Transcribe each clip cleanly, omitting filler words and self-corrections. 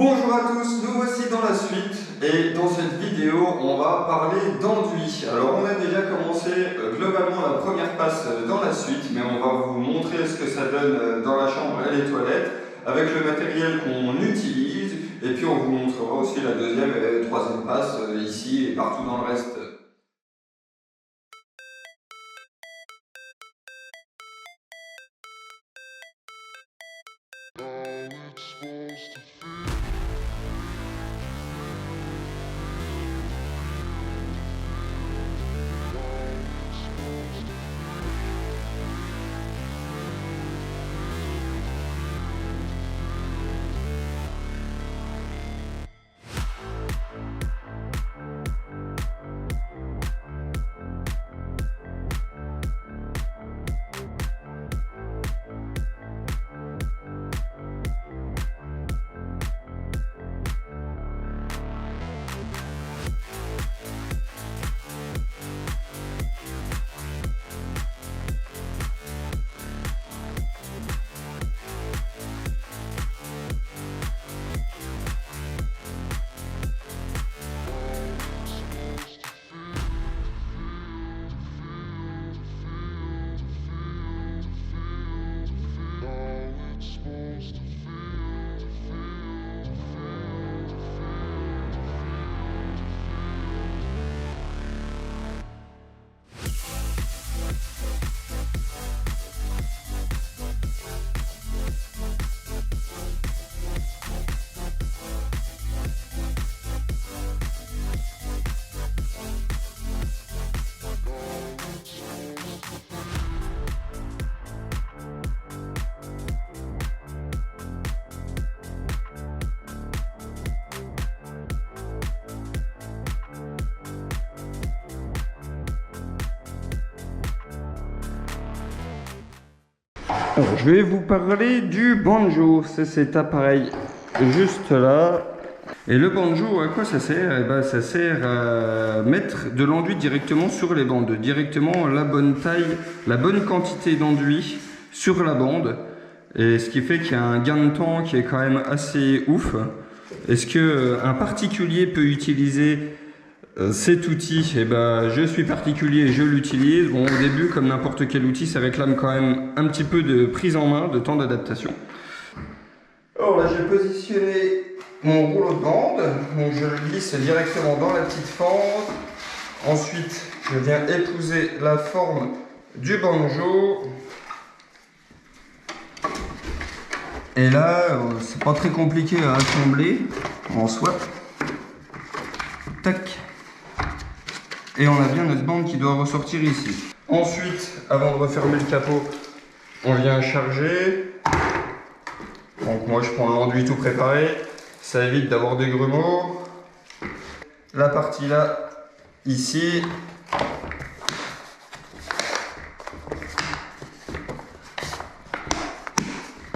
Bonjour à tous, nous voici dans la suite et dans cette vidéo on va parler d'enduit. Alors on a déjà commencé globalement la première passe dans la suite, mais on va vous montrer ce que ça donne dans la chambre et les toilettes avec le matériel qu'on utilise, et puis on vous montrera aussi la deuxième et la troisième passe ici et partout dans le reste. Alors, je vais vous parler du banjo, c'est cet appareil juste là. Et le banjo, à quoi ça sert? Eh ben, ça sert à mettre de l'enduit directement sur les bandes, directement la bonne taille, la bonne quantité d'enduit sur la bande. Et ce qui fait qu'il y a un gain de temps qui est quand même assez ouf. Est-ce qu'un particulier peut utiliser cet outil? Eh ben, je suis particulier et je l'utilise. Bon, au début, comme n'importe quel outil, ça réclame quand même un petit peu de prise en main, de temps d'adaptation. Alors là, j'ai positionné mon rouleau de bande, donc je le glisse directement dans la petite fente. Ensuite, je viens épouser la forme du banjo. Et là, c'est pas très compliqué à assembler en soi. Tac. Et on a bien notre bande qui doit ressortir ici. Ensuite, avant de refermer le capot, on vient charger. Donc moi je prends l'enduit tout préparé, ça évite d'avoir des grumeaux. La partie là, ici.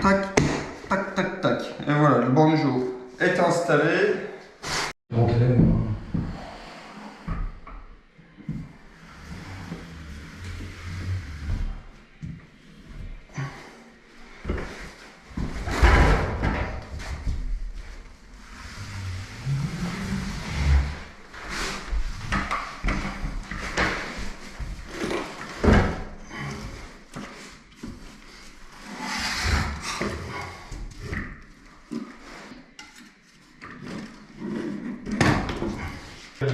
Tac, tac, tac, tac. Et voilà, le banjo est installé.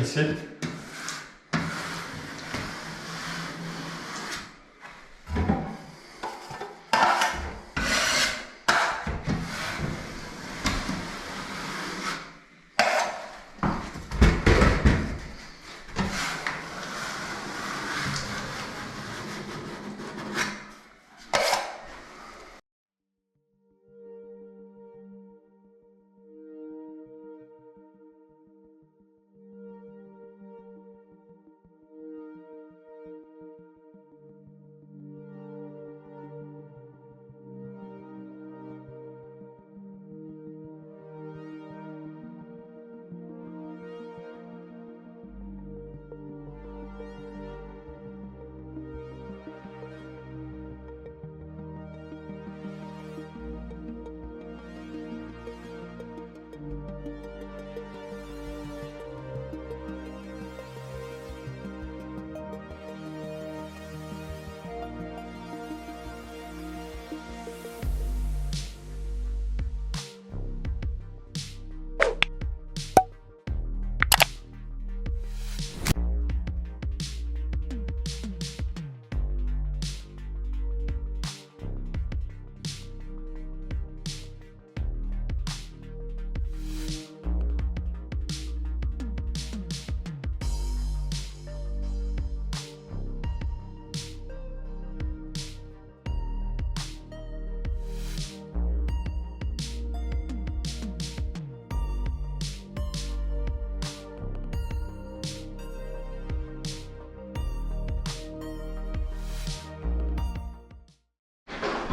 Ici.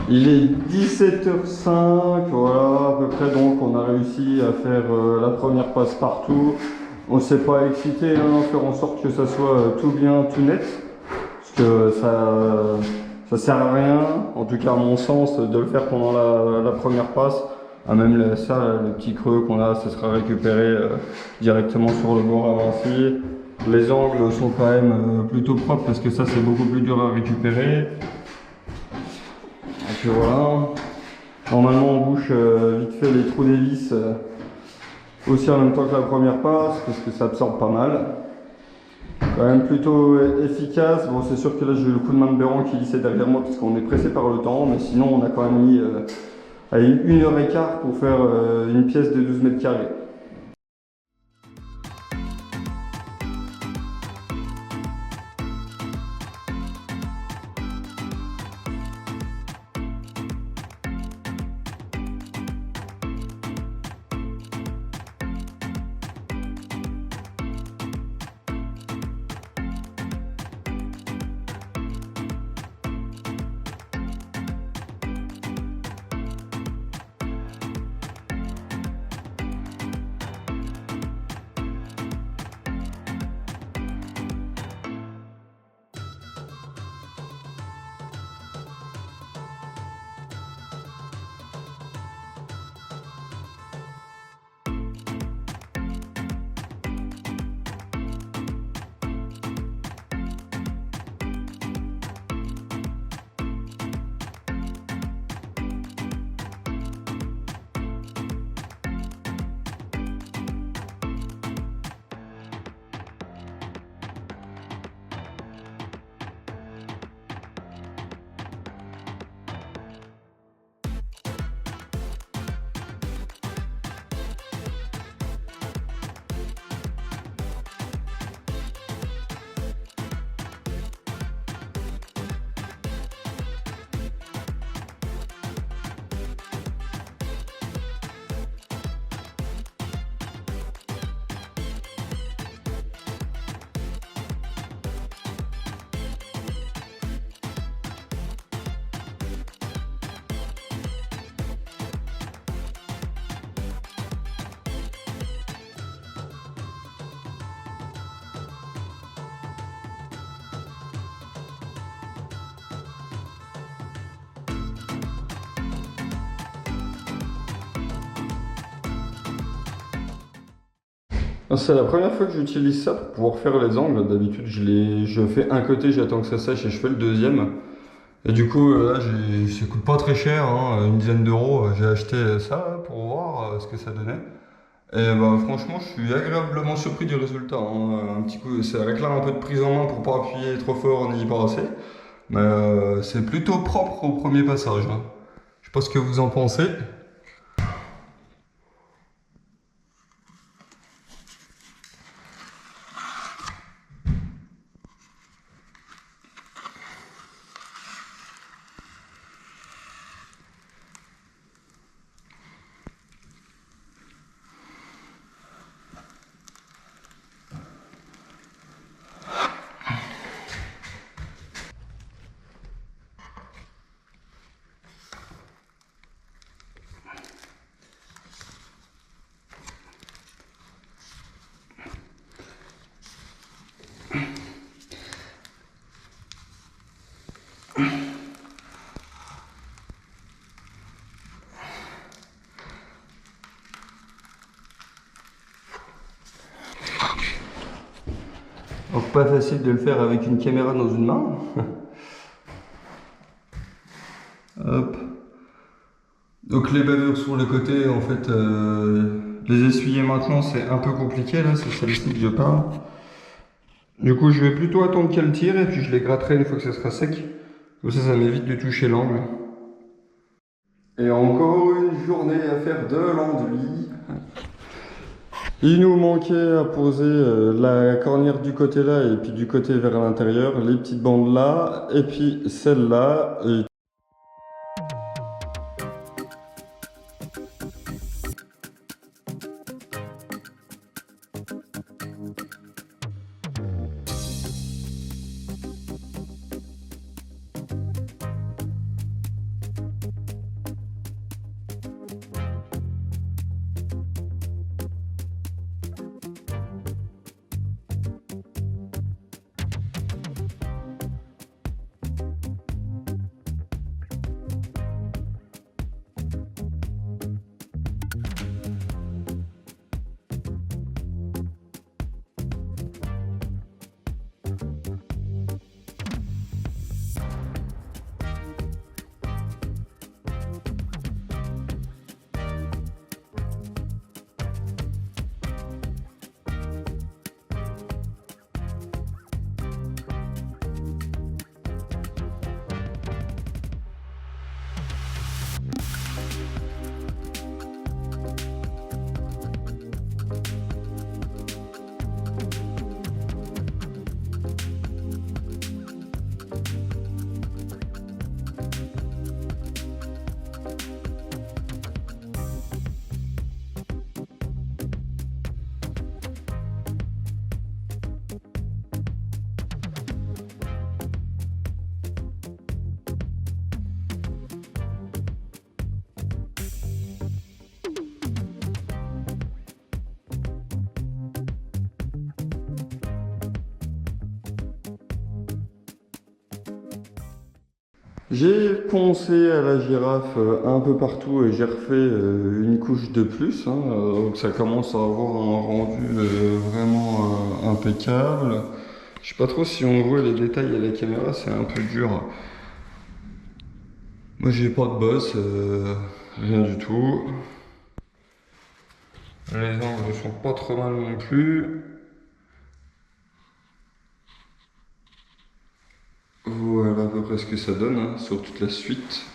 Il est 17h05, voilà, à peu près, donc on a réussi à faire la première passe partout. On s'est pas excité, hein, faire en sorte que ça soit tout bien, tout net, parce que ça sert à rien, en tout cas à mon sens, de le faire pendant la première passe. Ah, même ça, le petit creux qu'on a, ça sera récupéré directement sur le bord avancé. Les angles sont quand même plutôt propres parce que ça c'est beaucoup plus dur à récupérer. Donc voilà. Normalement on bouche vite fait les trous des vis aussi en même temps que la première passe parce que ça absorbe pas mal. Quand même plutôt efficace. Bon, c'est sûr que là j'ai eu le coup de main de Béran qui glissait derrière moi parce qu'on est pressé par le temps, mais sinon on a quand même mis 1h15 pour faire une pièce de 12 mètres carrés. C'est la première fois que j'utilise ça pour pouvoir faire les angles. D'habitude, je fais un côté, j'attends que ça sèche et je fais le deuxième. Et du coup, là, ça coûte pas très cher, hein, une dizaine d'euros. J'ai acheté ça là, pour voir ce que ça donnait. Et bah, franchement, je suis agréablement surpris du résultat, hein. Un petit coup, ça réclame un peu de prise en main pour pas appuyer trop fort ni y passer. Mais c'est plutôt propre au premier passage, hein. Je sais pas ce que vous en pensez. Donc pas facile de le faire avec une caméra dans une main. Hop. Donc les bavures sur le côté, en fait, les essuyer maintenant c'est un peu compliqué là, c'est celle-ci que je parle. Du coup je vais plutôt attendre qu'elle tire et puis je les gratterai une fois que ça sera sec. Comme ça m'évite de toucher l'angle. Et encore une journée à faire de l'enduit. Il nous manquait à poser la cornière du côté là et puis du côté vers l'intérieur, les petites bandes là et puis celle-là. J'ai poncé à la girafe un peu partout et j'ai refait une couche de plus, hein, donc ça commence à avoir un rendu vraiment impeccable. Je sais pas trop si on voit les détails à la caméra, c'est un peu dur. Moi j'ai pas de bosse, rien du tout. Les angles sont pas trop mal non plus. Voilà à peu près ce que ça donne hein, sur toute la suite.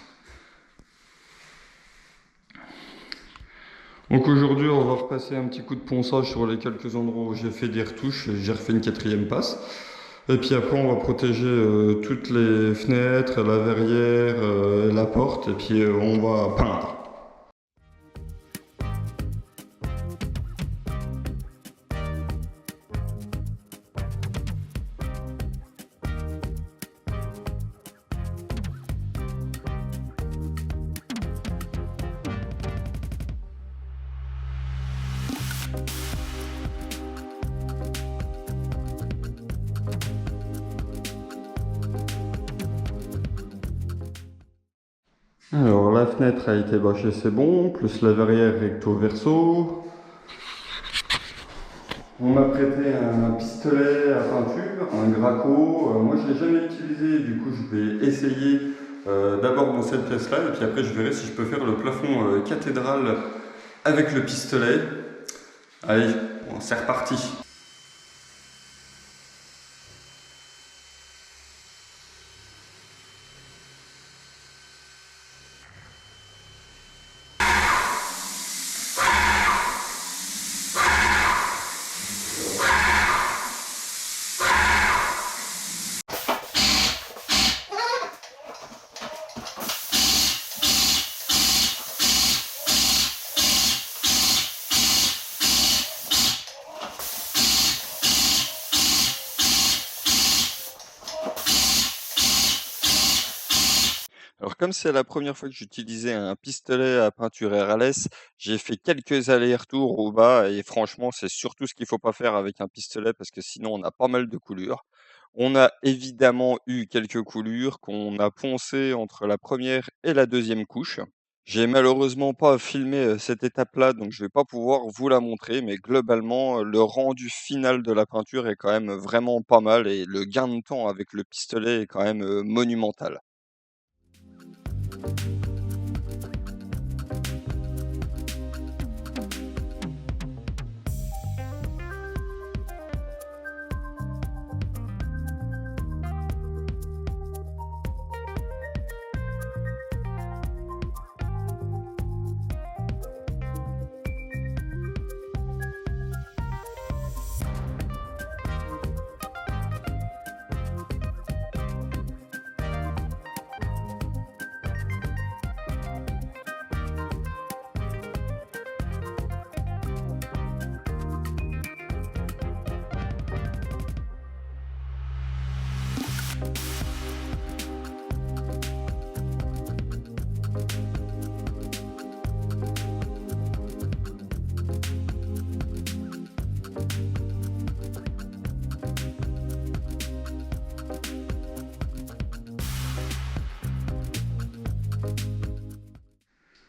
Donc aujourd'hui on va repasser un petit coup de ponçage sur les quelques endroits où j'ai fait des retouches, j'ai refait une quatrième passe. Et puis après on va protéger toutes les fenêtres, la verrière, la porte et puis on va peindre. Alors la fenêtre a été bâchée, c'est bon, plus la verrière recto verso. On m'a prêté un pistolet à peinture, un Graco. Moi je ne l'ai jamais utilisé, du coup je vais essayer d'abord dans cette pièce-là et puis après je verrai si je peux faire le plafond cathédrale avec le pistolet. Allez, bon, c'est reparti. Alors comme c'est la première fois que j'utilisais un pistolet à peinture RLS, j'ai fait quelques allers-retours au bas et franchement, c'est surtout ce qu'il faut pas faire avec un pistolet parce que sinon on a pas mal de coulures. On a évidemment eu quelques coulures qu'on a poncées entre la première et la deuxième couche. J'ai malheureusement pas filmé cette étape-là, donc je vais pas pouvoir vous la montrer, mais globalement, le rendu final de la peinture est quand même vraiment pas mal et le gain de temps avec le pistolet est quand même monumental.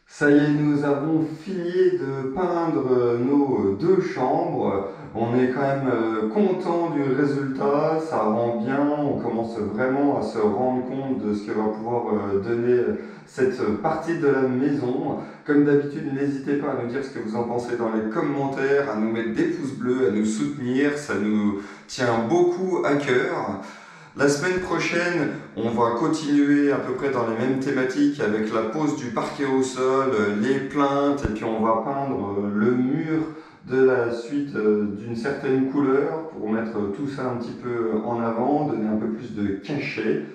Ça y est, nous avons fini de peindre nos deux chambres. On est quand même content du résultat, ça rend bien, on commence vraiment à se rendre compte de ce que va pouvoir donner cette partie de la maison. Comme d'habitude, n'hésitez pas à nous dire ce que vous en pensez dans les commentaires, à nous mettre des pouces bleus, à nous soutenir, ça nous tient beaucoup à cœur. La semaine prochaine, on va continuer à peu près dans les mêmes thématiques avec la pose du parquet au sol, les plaintes, et puis on va peindre le mur de la suite d'une certaine couleur pour mettre tout ça un petit peu en avant, donner un peu plus de cachet.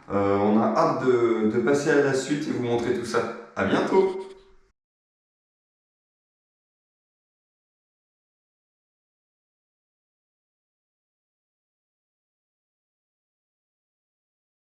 On a hâte de passer à la suite et vous montrer tout ça. À bientôt!